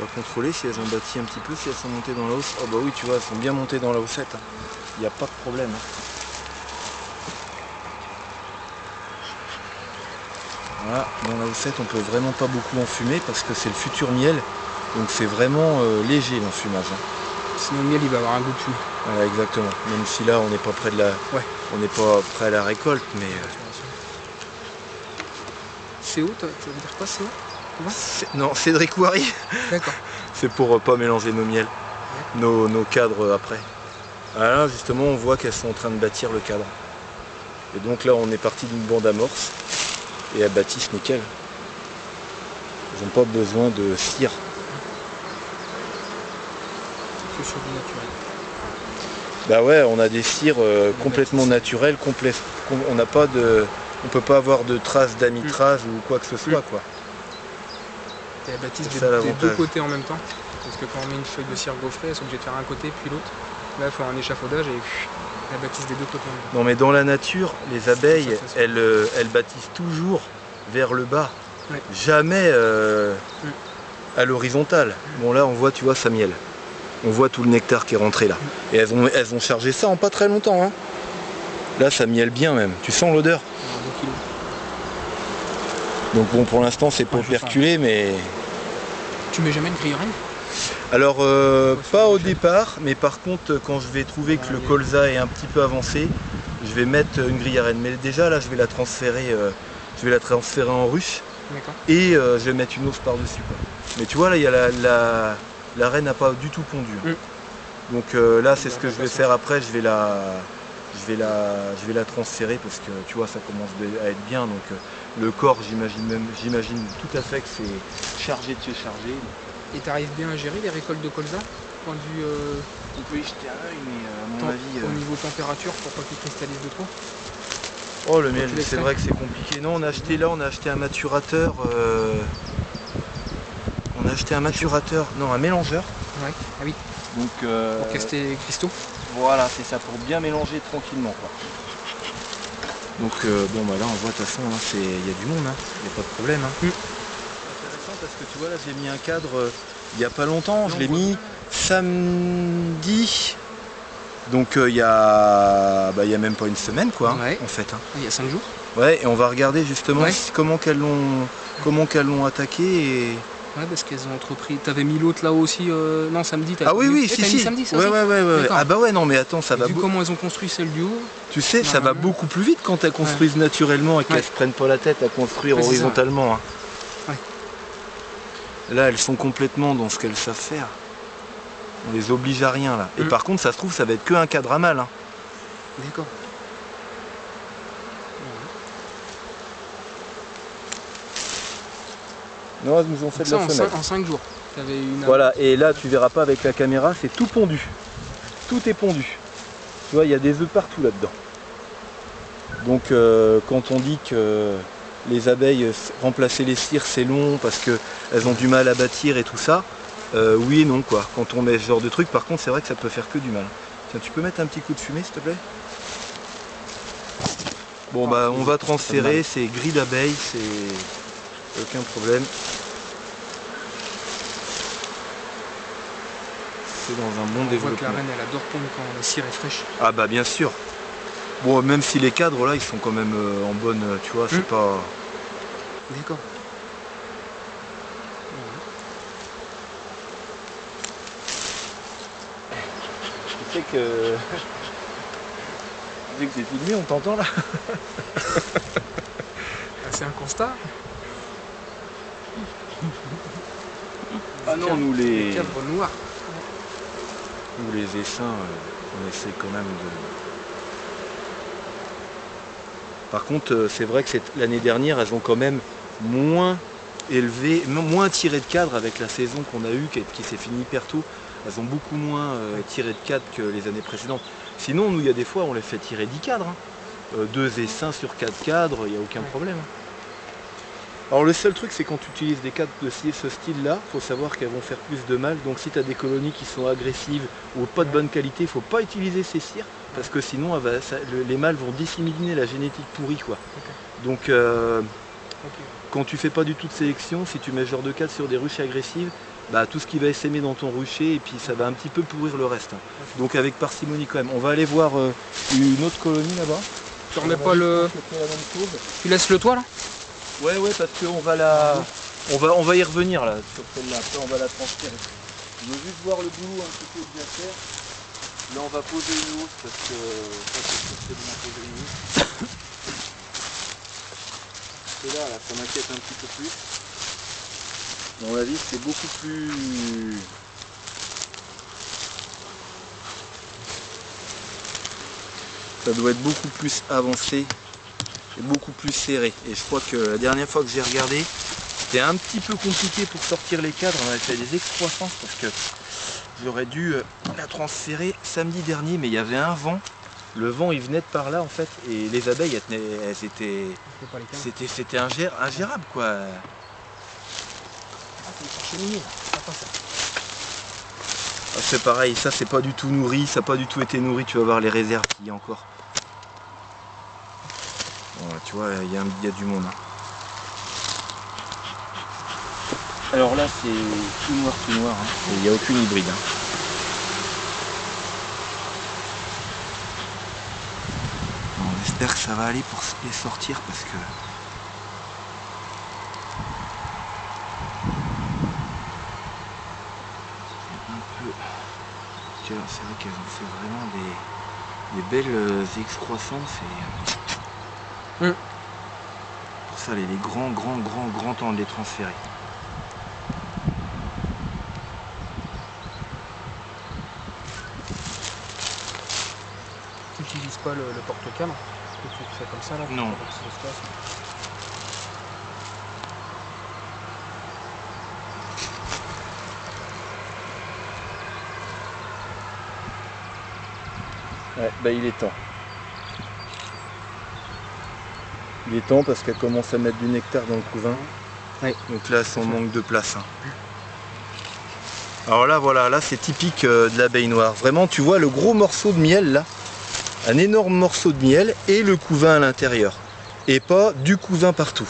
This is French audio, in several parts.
On va contrôler si elles ont bâti un petit peu, si elles sont montées dans la hausse. Oh bah oui, tu vois, elles sont bien montées dans la haussette. Il n'y a pas de problème. Voilà, dans la haussette, on peut vraiment pas beaucoup enfumer parce que c'est le futur miel. Donc c'est vraiment léger l'enfumage. Sinon le miel il va avoir un goût de fumée. Voilà, exactement. Même si là on n'est pas près de la. Ouais. On n'est pas près à la récolte, mais. CO, ça veut dire quoi CO? Non, Cédric Ouary. D'accord. C'est pour pas mélanger nos miels, nos cadres après. Là justement on voit qu'elles sont en train de bâtir le cadre. Et donc là on est parti d'une bande amorce et elles bâtissent nickel. Ils n'ont pas besoin de cire. Que sur du naturel. Bah ouais, on a des cires complètement naturelles, on n'a pas de. On peut pas avoir de traces d'amitrage ou quoi que ce soit quoi. Et elles bâtissent des deux côtés en même temps. Parce que quand on met une feuille de cire gaufrée, elles sont obligées de faire un côté puis l'autre. Là il faut un échafaudage et elles bâtissent des deux côtés. Non mais dans la nature, les abeilles, elles bâtissent toujours vers le bas. Ouais. Jamais à l'horizontale. Bon là on voit, tu vois, sa miel. On voit tout le nectar qui est rentré là. Et elles ont chargé ça en pas très longtemps. Hein. Là ça mielle bien même. Tu sens l'odeur? Donc bon, pour l'instant c'est pour perculer, mais... Tu mets jamais une grille reine? Alors pas au départ, mais par contre quand je vais trouver que le colza est un petit peu avancé, je vais mettre une grille à reine. Mais déjà là je vais la transférer en ruche et je vais mettre une hausse par-dessus. Mais tu vois là il y a la reine n'a pas du tout pondu. Donc là c'est ce que je vais faire après, je vais la transférer parce que tu vois ça commence à être bien. Donc le corps j'imagine tout à fait que c'est chargé de se charger. Et tu arrives bien à gérer les récoltes de colza? Point de vue, on peut y jeter un œil, mais à mon avis... Au niveau température, pour pas qu'il cristallise de trop? Oh le miel, c'est vrai que c'est compliqué. Non, on a acheté un maturateur. On a acheté un maturateur, non un mélangeur. Ouais, ah oui. Donc, pour caster les cristaux? Voilà, c'est ça, pour bien mélanger tranquillement quoi. Donc bon bah là on voit de toute façon, hein, il y a du monde, hein, il n'y a pas de problème. Hein. Intéressant parce que tu vois là j'ai mis un cadre il n'y a pas longtemps, je l'ai mis samedi. Donc il y a même pas une semaine quoi, en fait. Hein. Il y a 5 jours. Ouais, et on va regarder justement comment qu'elles l'ont attaqué et... Ouais, parce qu'elles ont entrepris. T'avais mis l'autre là-haut aussi, non, samedi. Ah oui, oui, si. Samedi, ça ouais. Ah bah ouais, non, mais attends, ça va. Vu comment elles ont construit celle du haut. Tu sais, ça va beaucoup plus vite quand elles construisent naturellement et qu'elles se prennent pas la tête à construire horizontalement. Hein. Là, elles sont complètement dans ce qu'elles savent faire. On les oblige à rien là. Et par contre, ça se trouve, ça va être que un cadre à mal. Hein. D'accord. Non, elles nous ont fait de la femelle. En 5 jours. Voilà, et là tu verras pas avec la caméra, c'est tout pondu. Tout est pondu. Tu vois, il y a des œufs partout là-dedans. Donc quand on dit que les abeilles remplacer les cires c'est long parce qu'elles ont du mal à bâtir et tout ça, oui et non quoi. Quand on met ce genre de truc, par contre c'est vrai que ça peut faire que du mal. Tiens, tu peux mettre un petit coup de fumée s'il te plaît? Bon bah on va transférer, c'est gris d'abeilles, c'est aucun problème. C'est dans un bon développement. On voit que la reine elle adore pondre quand la cire est fraîche. Ah bah bien sûr. Bon même si les cadres là ils sont quand même en bonne, tu vois, c'est pas... D'accord. Tu sais que... Tu sais que c'est filmé, on t'entend là. C'est un constat. Ah non, nous les cadres noirs. Nous les essaims, on essaie quand même de... Par contre, c'est vrai que l'année dernière, elles ont quand même moins tiré de cadre avec la saison qu'on a eue, qui s'est finie hyper tôt. Elles ont beaucoup moins tiré de cadre que les années précédentes. Sinon, nous, il y a des fois, on les fait tirer 10 cadres. Hein. 2 essaims sur 4 cadres, il n'y a aucun problème. Hein. Alors le seul truc c'est quand tu utilises des cadres de ce style-là, il faut savoir qu'elles vont faire plus de mal. Donc si tu as des colonies qui sont agressives ou pas de bonne qualité, il ne faut pas utiliser ces cires parce que sinon les mâles vont disséminer la génétique pourrie quoi. Donc quand tu fais pas du tout de sélection, si tu mets ce genre de cadre sur des ruches agressives, bah, tout ce qui va s'aimer dans ton rucher et puis ça va un petit peu pourrir le reste. Donc avec parcimonie quand même. On va aller voir une autre colonie là-bas. Tu remets pas le... Tu laisses le toit là? Ouais parce qu'on va la... on va y revenir là sur celle-là, après on va la transférer. Je veux juste voir le boulot un petit peu bien faire. Là on va poser une housse parce que ça c'est sûr que c'est bon à poser une housse. Et là ça m'inquiète un petit peu plus. À mon avis c'est beaucoup plus... Ça doit être beaucoup plus avancé et beaucoup plus serré. Et je crois que la dernière fois que j'ai regardé, c'était un petit peu compliqué pour sortir les cadres. On avait fait des excroissances parce que j'aurais dû la transférer samedi dernier, mais il y avait un vent. Le vent il venait de par là en fait et les abeilles elles étaient... C'était ingérable quoi. Ah, c'est pareil, ça c'est pas du tout nourri, ça n'a pas du tout été nourri, tu vas voir les réserves qu'il y a encore. Bon, tu vois, il y a du monde. Hein. Alors là c'est tout noir, hein. Il n'y a aucune hybride. Hein. Bon, j'espère que ça va aller pour les sortir parce que... C'est vrai qu'elles ont fait vraiment des belles excroissances et pour ça les grands temps de les transférer. Tu n'utilises pas le porte-cadre que tu fais comme ça là? Non. Ouais, bah il est temps. Il est temps parce qu'elle commence à mettre du nectar dans le couvain. Ouais. Donc là, c'est en manque de place. Hein. Alors là, voilà, là c'est typique de l'abeille noire. Vraiment, tu vois le gros morceau de miel là, un énorme morceau de miel et le couvain à l'intérieur. Et pas du couvain partout.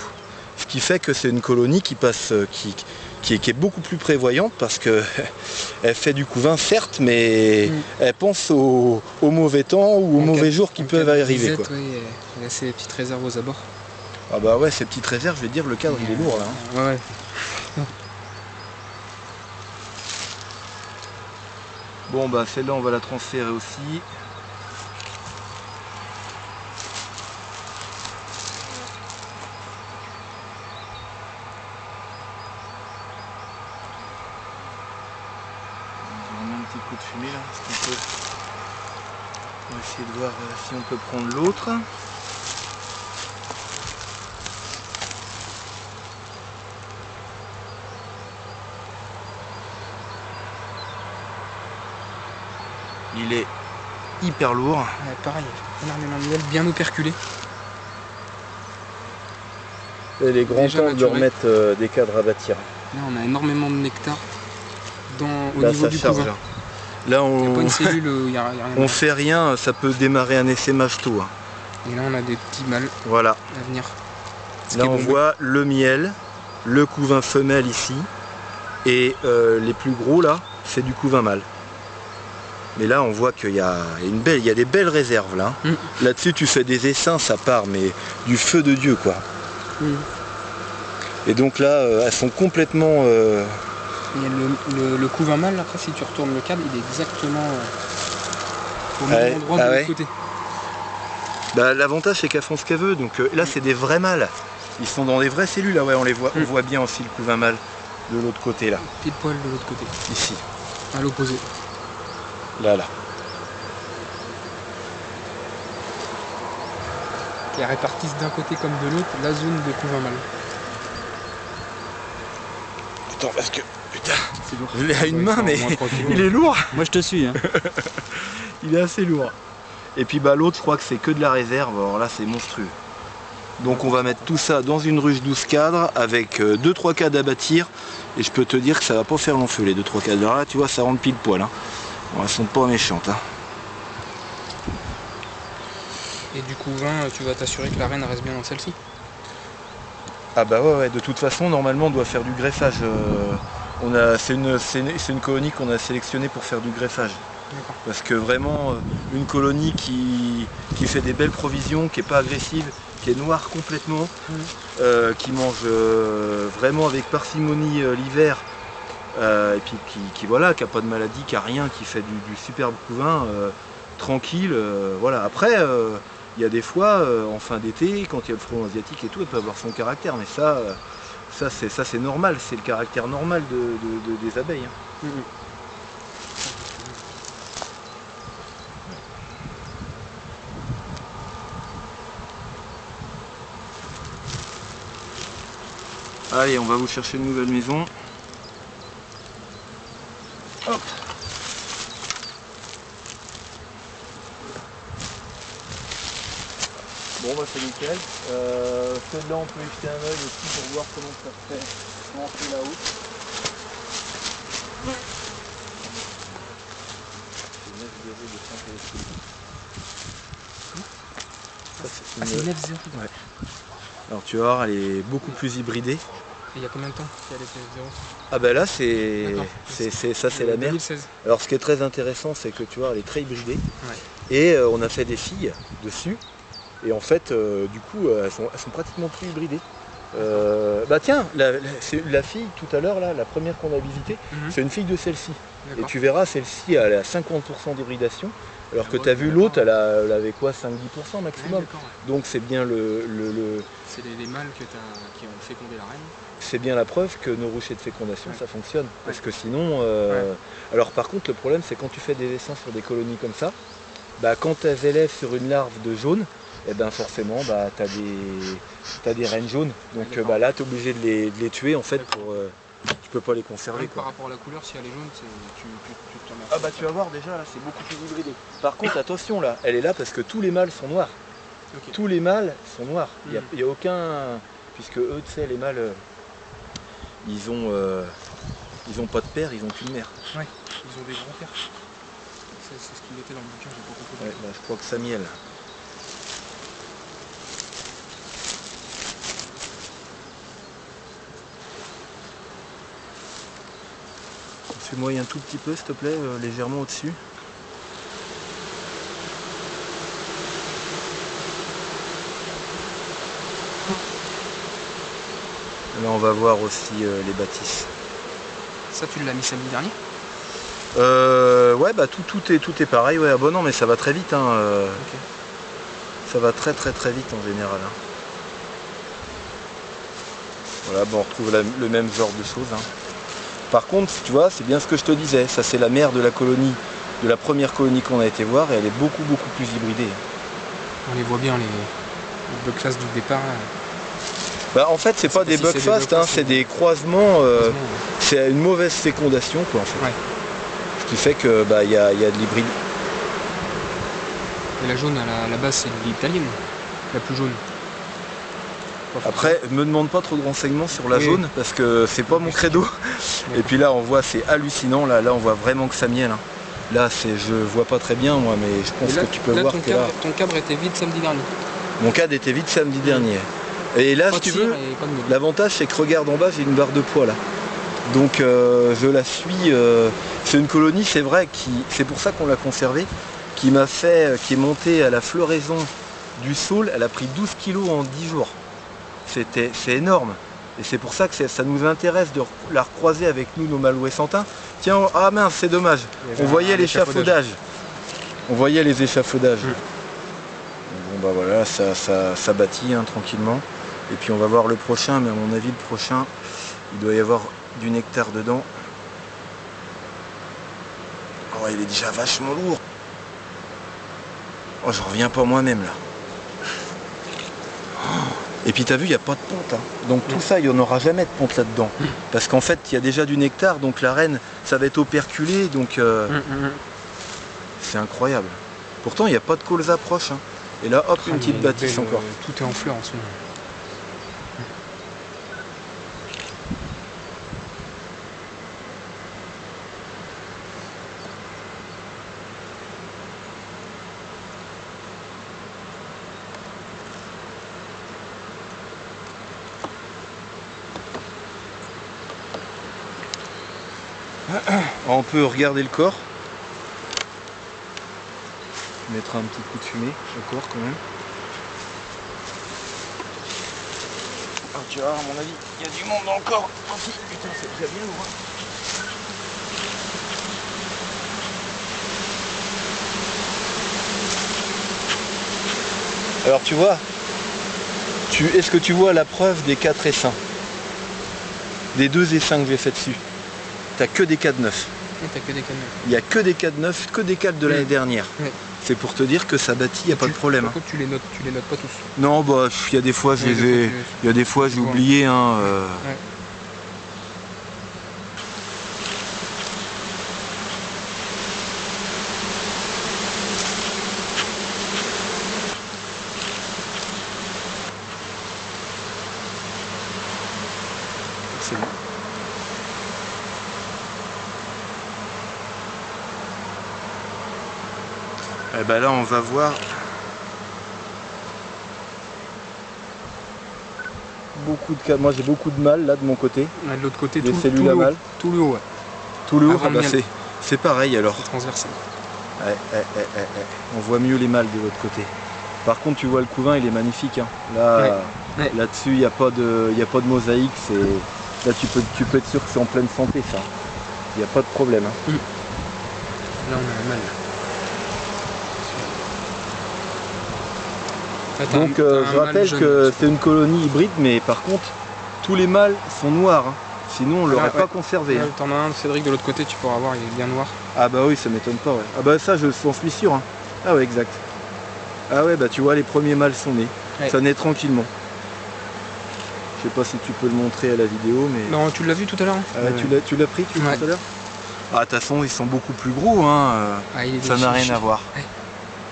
Ce qui fait que c'est une colonie qui passe, qui est beaucoup plus prévoyante parce que elle fait du couvain certes, mais elle pense au mauvais temps ou aux mauvais jours qui peuvent arriver. Quoi. Oui, elle a ses petites réserves aux abords. Ah bah ouais, ces petites réserves, je vais dire, le cadre il est lourd là. Hein. Ouais. Bon bah celle-là on va la transférer aussi. Coup de fumée là, on va essayer de voir si on peut prendre l'autre. Il est hyper lourd. Ouais, pareil, énormément de miel, bien operculé. Et les grands temps de remettre des cadres à bâtir. Là on a énormément de nectar au niveau du couvain. Là, on pas une cellule, y a rien on fait rien, ça peut démarrer un essaimage tôt. Hein. Et là, on a des petits mâles voilà. à venir. Là, on voit le miel, le couvain femelle ici, et les plus gros là, c'est du couvain mâle. Mais là, on voit qu'il y a des belles réserves là. Là-dessus, tu fais des essaims, ça part, mais du feu de Dieu quoi. Et donc là, elles sont complètement... Et le couvain mâle, après si tu retournes le cadre, il est exactement au même endroit de l'autre côté. Bah, l'avantage c'est qu'elles font ce qu'elles veulent, donc là c'est des vrais mâles. Ils sont dans des vraies cellules, là ouais on les voit, on voit bien aussi le couvain mâle de l'autre côté là. Pile poil de l'autre côté. Ici. À l'opposé. Là. Qui répartissent d'un côté comme de l'autre la zone de couvain mâle. Attends parce que... Putain, je l'ai à une main mais il est lourd. Moi je te suis. Hein. Il est assez lourd. Et puis bah l'autre je crois que c'est que de la réserve, alors là c'est monstrueux. Donc on va mettre tout ça dans une ruche 12 cadres avec 2-3 cadres à bâtir. Et je peux te dire que ça va pas faire long feu les 2-3 cadres. Alors là tu vois ça rentre pile poil. Hein. Bon, elles sont pas méchantes. Hein. Et du couvain, tu vas t'assurer que la reine reste bien dans celle-ci? Ah bah ouais, de toute façon normalement on doit faire du greffage C'est une colonie qu'on a sélectionnée pour faire du greffage. Parce que vraiment, une colonie qui fait des belles provisions, qui n'est pas agressive, qui est noire complètement, qui mange vraiment avec parcimonie l'hiver, et puis qui n'a pas de maladie, qui n'a rien, qui fait du superbe couvain, tranquille. Voilà. Après, il y a des fois, en fin d'été, quand il y a le frelon asiatique et tout, elle peut avoir son caractère, mais ça c'est normal, c'est le caractère normal des abeilles. Hein. Allez, on va vous chercher une nouvelle maison. Hop. Bon bah c'est nickel. Celle-là on peut y jeter un œil aussi pour voir comment ça se fait rentrer là-haut. C'est 9,0. Ouais. Alors tu vas voir, elle est beaucoup plus hybridée. Et il y a combien de temps qu'elle était 0? Ah ben là c'est la mère. 2016. Alors ce qui est très intéressant c'est que tu vois elle est très hybridée. Ouais. Et on a fait des filles dessus. Et en fait du coup elles sont pratiquement plus hybridées. Bah tiens, la fille tout à l'heure là, la première qu'on a visitée, c'est une fille de celle-ci. Et tu verras celle-ci elle a 50% d'hybridation. Alors que tu as vu l'autre, elle avait quoi, 5-10% maximum. Ouais. Donc c'est bien c'est les mâles qui ont fécondé la reine. C'est bien la preuve que nos ruchers de fécondation ça fonctionne. Parce que sinon. Alors par contre le problème c'est quand tu fais des essaims sur des colonies comme ça, bah, quand elles élèvent sur une larve de jaune, et ben forcément bah, t'as des reines jaunes. Donc bah, là tu es obligé de les tuer en fait pour. Tu peux pas les conserver. Par rapport à la couleur, si elle est jaune, tu t'en mets. Ah bah tu vas voir déjà là, c'est beaucoup plus hybridé. Par contre attention là, elle est là parce que tous les mâles sont noirs. Okay. Tous les mâles sont noirs. Il n'y a aucun. Puisque eux, tu sais, les mâles, ils ont pas de père, ils ont qu'une mère. Ouais, ils ont des grands pères. C'est ce qu'il était dans le bouquin, j'ai pas compris. Ouais, bah, je crois que Samuel. Fais-moi un tout petit peu, s'il te plaît, légèrement au-dessus. Là, on va voir aussi les bâtisses. Ça, tu l'as mis samedi dernier? Ouais, bah tout est pareil. Ouais, ah bon, non, mais ça va très vite. Hein, okay. Ça va très vite en général. Hein. Voilà, bon, on retrouve le même genre de choses. Hein. Par contre, tu vois, c'est bien ce que je te disais. Ça, c'est la mère de la colonie, de la première colonie qu'on a été voir, et elle est beaucoup plus hybridée. On les voit bien, les buckfast du départ. Là. Bah, en fait, c'est pas des buckfast, hein, c'est des croisements. C'est une mauvaise fécondation, quoi, en fait. Ouais. Ce qui fait que bah, y a de l'hybride. Et la jaune, à la base, c'est l'italienne, la plus jaune. Après, me demande pas trop de renseignements sur la jaune parce que c'est pas mon credo. Et puis là, on voit, c'est hallucinant. Là, on voit vraiment que ça miel. Hein. Là, je vois pas très bien moi, mais je pense que tu peux voir que là. Ton cadre était vide samedi dernier. Mon cadre était vide samedi dernier. Et là, si tu veux, l'avantage c'est que regarde en bas, j'ai une barre de poids là. Donc je la suis. C'est une colonie, c'est vrai, c'est pour ça qu'on l'a conservée, qui est montée à la floraison du saule. Elle a pris 12 kg en 10 jours. C'est énorme. Et c'est pour ça que ça nous intéresse de la recroiser avec nous, nos mâles ouessantins. Tiens, ah mince, c'est dommage. On voyait l'échafaudage. On voyait les échafaudages. Bon bah voilà, ça bâtit hein, tranquillement. Et puis on va voir le prochain, mais à mon avis le prochain, il doit y avoir du nectar dedans. Oh, il est déjà vachement lourd. Oh, j'en reviens pas moi-même là. Et puis tu as vu, il n'y a pas de ponte. Hein. Donc tout ça, il n'y en aura jamais de ponte là-dedans. Parce qu'en fait, il y a déjà du nectar, donc la reine, ça va être operculé, donc c'est incroyable. Pourtant, il n'y a pas de colza proche. Hein. Et là, hop, une petite bâtisse encore. Tout est en fleurs en ce moment. On peut regarder le corps. Mettre un petit coup de fumée au corps quand même. Oh, tu vois, à mon avis, il y a du monde dans le corps aussi. Putain, c'est déjà bien loin. Alors tu vois, est-ce que tu vois la preuve des 4 essaims? Des 2 essaims que j'ai fait dessus. T'as que des cas de neuf. T'as que des cas de neuf. Il n'y a que des cas de neuf, que des cas de l'année dernière. Ouais. C'est pour te dire que ça bâtit, il n'y a pas de problème. Par contre, tu les notes pas tous. Non, bah, il y a des fois, j'ai oublié. Hein, Ouais. C'est bon. Et ben là, on va voir beaucoup de cas. Moi, j'ai beaucoup de mal là de mon côté. Ouais, de l'autre côté, les cellules à mal. Tout le haut, ouais. Tout le haut, bah, c'est pareil alors. C'est transversal. Ouais. On voit mieux les mâles de l'autre côté. Par contre, tu vois le couvain, il est magnifique. Hein. Là, là-dessus, il n'y a pas de mosaïque. Là, tu peux être sûr que c'est en pleine santé, ça. Il n'y a pas de problème. Hein. Là, on a un mâle. Donc je rappelle que c'est une colonie hybride, mais par contre tous les mâles sont noirs, hein. Sinon on l'aurait pas conservé. Hein. T'en as un, Cédric, de l'autre côté, tu pourras voir, il est bien noir. Ah bah oui, ça m'étonne pas, ouais. Ah bah ça je s'en suis sûr. Hein. Ah ouais, exact. Ah ouais, bah tu vois, les premiers mâles sont nés. Ouais. Ça naît tranquillement. Je sais pas si tu peux le montrer à la vidéo, mais... Non, tu l'as vu tout à l'heure. Hein. Ah, tu l'as pris tout à l'heure. Ah, de toute façon, ils sont beaucoup plus gros, hein. Ça n'a rien à voir. Ouais.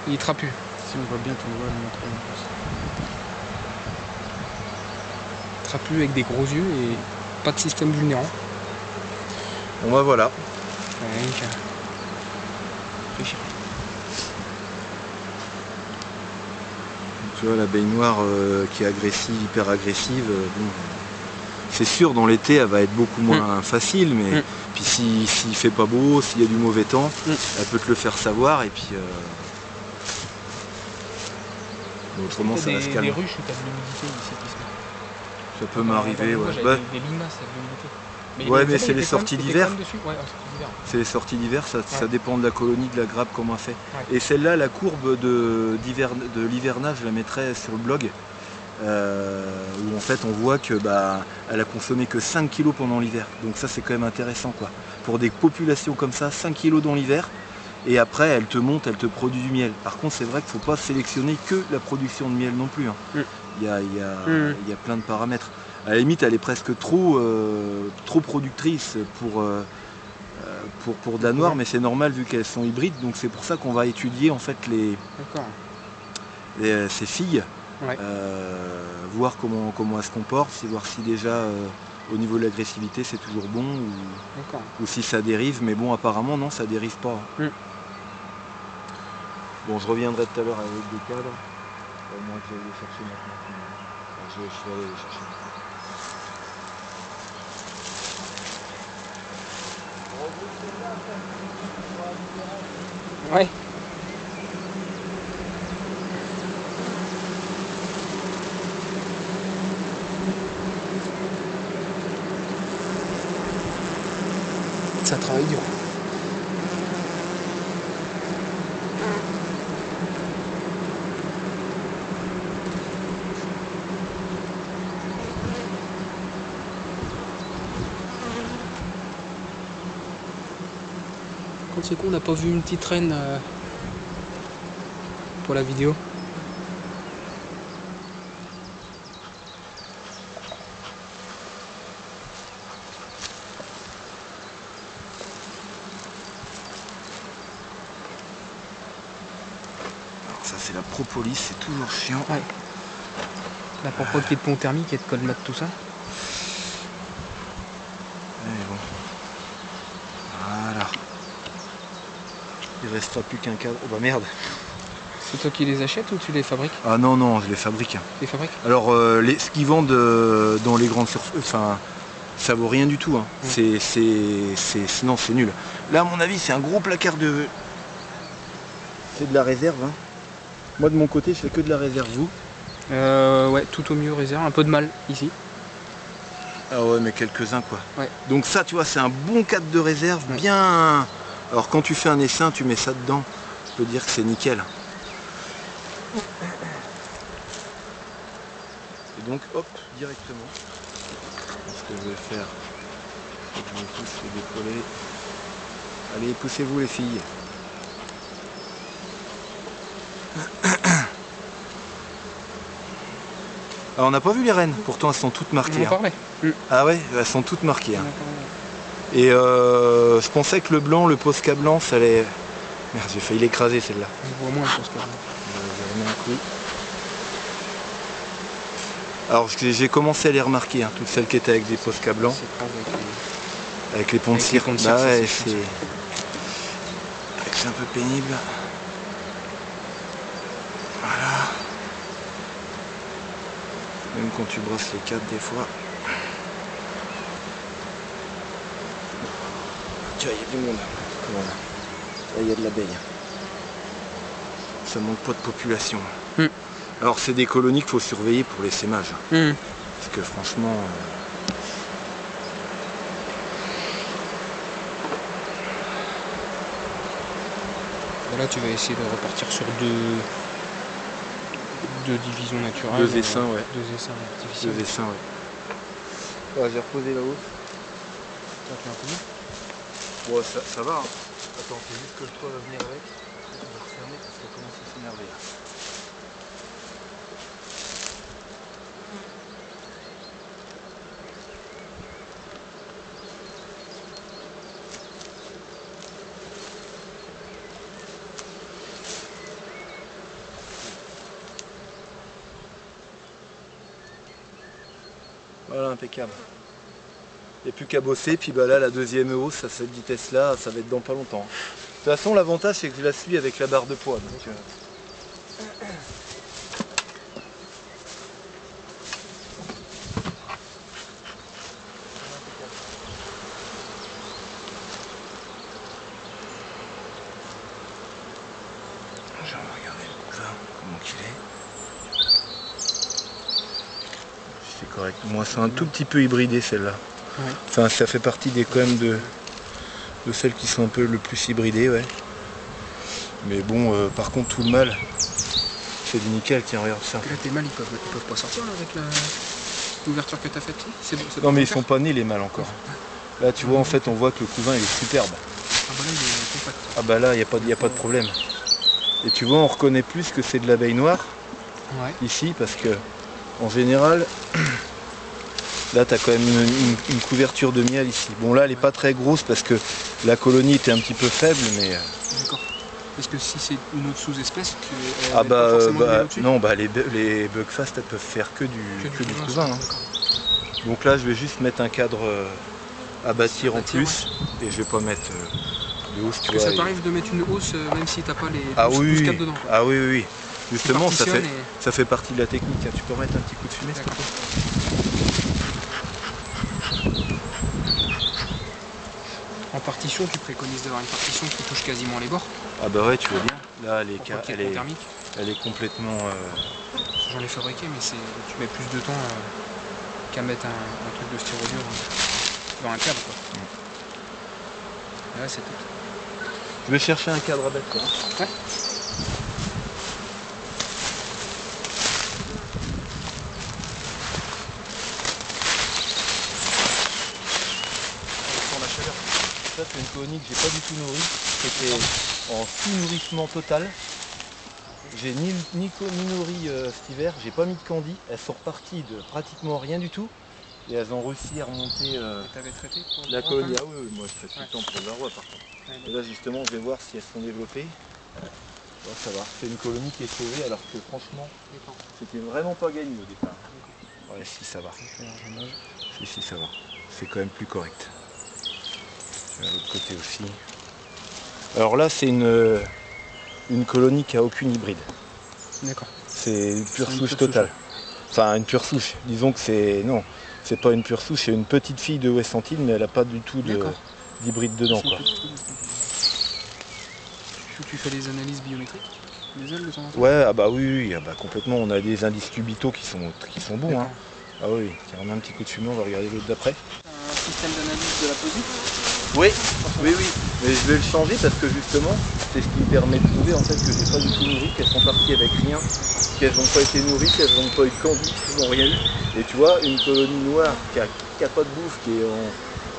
Il est trapu. Si on voit bien, tu le vois, le montrer. Trapu avec des gros yeux et pas de système vulnérant. Bon bah voilà. Tu vois la baignoire qui est agressive, hyper agressive, bon, c'est sûr dans l'été elle va être beaucoup moins facile, mais puis s'il fait pas beau, s'il y a du mauvais temps, elle peut te le faire savoir et puis autrement ça va se calmer. Des ruches où tu as de l'humidité ici qui se met. Ça peut m'arriver, ouais. Des limaces avec de l'humidité. Ouais, mais c'est les sorties d'hiver. Ouais, c'est les sorties d'hiver, ça dépend de la colonie, de la grappe, comment elle fait. Ouais. Et celle-là, la courbe de l'hivernage, je la mettrai sur le blog, où en fait on voit que elle a consommé que 5 kg pendant l'hiver. Donc ça c'est quand même intéressant, quoi. Pour des populations comme ça, 5 kg dans l'hiver, et après elle te monte, elle te produit du miel. Par contre c'est vrai qu'il ne faut pas sélectionner que la production de miel non plus. Hein. Il y a plein de paramètres. À la limite, elle est presque trop productrice pour Danoir, mais c'est normal vu qu'elles sont hybrides. Donc c'est pour ça qu'on va étudier en fait ces filles, voir comment elles se comportent, voir si déjà au niveau de l'agressivité c'est toujours bon ou si ça dérive. Mais bon, apparemment non, ça dérive pas. Bon, je reviendrai tout à l'heure avec des cadres. Moi je vais les chercher maintenant. Je vais aller les chercher. Ouais. Ça travaille dur. Quand c'est con, on n'a pas vu une petite reine pour la vidéo. Alors ça c'est la propolis, c'est toujours chiant. Ouais. La propolis qui est de pont thermique et de colmate, tout ça. Et bon. Voilà. Il restera plus qu'un cadre. Oh bah merde. C'est toi qui les achètes ou tu les fabriques? Ah non, je les fabrique. Tu les fabriques? Alors ce qu'ils vendent dans les grandes surfaces, enfin ça vaut rien du tout. Hein. Non, c'est nul. Là, à mon avis, c'est un gros placard de... C'est de la réserve. Hein. Moi, de mon côté, je fais que de la réserve. Vous? Ouais, tout au mieux réserve. Un peu de mal, ici. Ah ouais, mais quelques-uns, quoi. Ouais. Donc ça, tu vois, c'est un bon cadre de réserve, bien... Alors, quand tu fais un essaim, tu mets ça dedans. Je peux dire que c'est nickel. Et donc, hop, directement. Ce que je vais faire, c'est que je vais tous les décoller. Allez, poussez-vous les filles. Alors, on n'a pas vu les rennes, pourtant elles sont toutes marquées. On en parlait. Ah ouais, elles sont toutes marquées. Hein. Et je pensais que le blanc, le Posca blanc, ça allait... Merde, j'ai failli l'écraser celle-là. On voit moins le Posca blanc. J'ai remis un coup. Alors j'ai commencé à les remarquer, hein, toutes celles qui étaient avec des Posca blancs. Avec les ponts de cire. Bah ouais, c'est un peu pénible. Voilà. Même quand tu brosses les cadres des fois. Tiens, il y a du monde. Voilà. Là, il y a de l'abeille. Ça manque pas de population. Alors c'est des colonies qu'il faut surveiller pour l'essaimage. Parce que franchement... Là tu vas essayer de repartir sur deux divisions naturelles. Deux essaims, ouais. Deux essaims artificiels. Deux essaims, ouais. J'ai reposé là-haut. Ça fait un peu mieux. Bon, ça va. Hein. Attends, c'est juste que le toit va venir avec. On va refermer parce qu'elle commence à s'énerver là. Voilà, impeccable. Il n'y a plus qu'à bosser, puis bah là la deuxième hausse à cette vitesse là, ça va être dans pas longtemps. De toute façon l'avantage c'est que je la suis avec la barre de poids. Donc, je vais regarder le cousin, comment qu'il est. C'est correct. Moi c'est un tout petit peu hybridé celle-là. Ouais. Enfin ça fait partie des quand même de celles qui sont un peu le plus hybridées, ouais. Mais bon, par contre tout le mâle, c'est du nickel, tiens regarde ça. Là tes mâles ils peuvent pas sortir là, avec l'ouverture que tu as faite. Non mais ils sont pas nés les mâles encore. Là tu vois en fait on voit que le couvain il est superbe. Ah bah là il est compact. Ah bah là il n'y a pas de problème. Et tu vois on reconnaît plus que c'est de l'abeille noire ici parce que en général là tu as quand même une couverture de miel ici. Bon là elle n'est pas très grosse parce que la colonie était un petit peu faible mais... D'accord. Parce que si c'est une autre sous-espèce, non, les bugfast elles peuvent faire que du couvain. Hein. Donc là je vais juste mettre un cadre à bâtir en plus et je vais pas mettre de hausse. Parce que ça t'arrive de mettre une hausse même si t'as pas les 12 câbles dedans. Quoi. Ah oui. Justement ça fait partie de la technique. Tu peux remettre un petit coup de fumée s'il te plaît. En partition, tu préconises d'avoir une partition qui touche quasiment les bords. Ah bah ouais, tu vois bien. Là, elle est complètement... J'en ai fabriqué, mais tu mets plus de temps qu'à mettre un truc de styrodure dans un cadre. Quoi. Là, c'est tout. Je vais chercher un cadre à battre. Hein. Ouais. Ça c'est une colonie que j'ai pas du tout nourrie, c'était en sous-nourrissement total. J'ai ni nourri cet hiver, j'ai pas mis de candy, elles sont reparties de pratiquement rien du tout et elles ont réussi à remonter T'avais traité pour la colonie. Ah oui, moi je traite tout le temps pour le varroa par contre. Et là justement je vais voir si elles sont développées. Bon, ça va, c'est une colonie qui est sauvée alors que franchement c'était vraiment pas gagné au départ. Ouais si ça va. Si ça va. C'est quand même plus correct. De l'autre côté aussi. Alors là c'est une colonie qui a aucune hybride. D'accord. C'est une pure souche totale. Enfin une pure souche. Disons que c'est. Non. C'est pas une pure souche, c'est une petite fille de West Antille, mais elle a pas du tout d'hybride dedans, quoi. Tu fais les analyses biométriques des ailes de temps en temps? Ouais, ah bah oui, complètement. On a des indices cubitaux qui sont bons. Hein. Ah oui, tiens, on a un petit coup de fumée, on va regarder l'autre d'après. Un système d'analyse de la position? Oui, oui. Mais je vais le changer parce que justement, c'est ce qui me permet de trouver en fait que j'ai pas du tout nourri, qu'elles sont parties avec rien, qu'elles n'ont pas été nourries, qu'elles n'ont pas eu de candy, qu'elles n'ont rien eu. Et tu vois, une colonie noire qui a pas de bouffe, qui est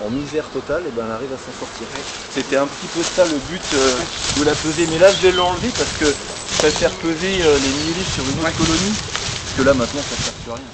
en misère totale, et ben elle arrive à s'en sortir. C'était un petit peu ça le but de la pesée. Mais là je vais l'enlever parce que je préfère peser les milliers sur une autre colonie, parce que là maintenant ça ne sert plus à rien.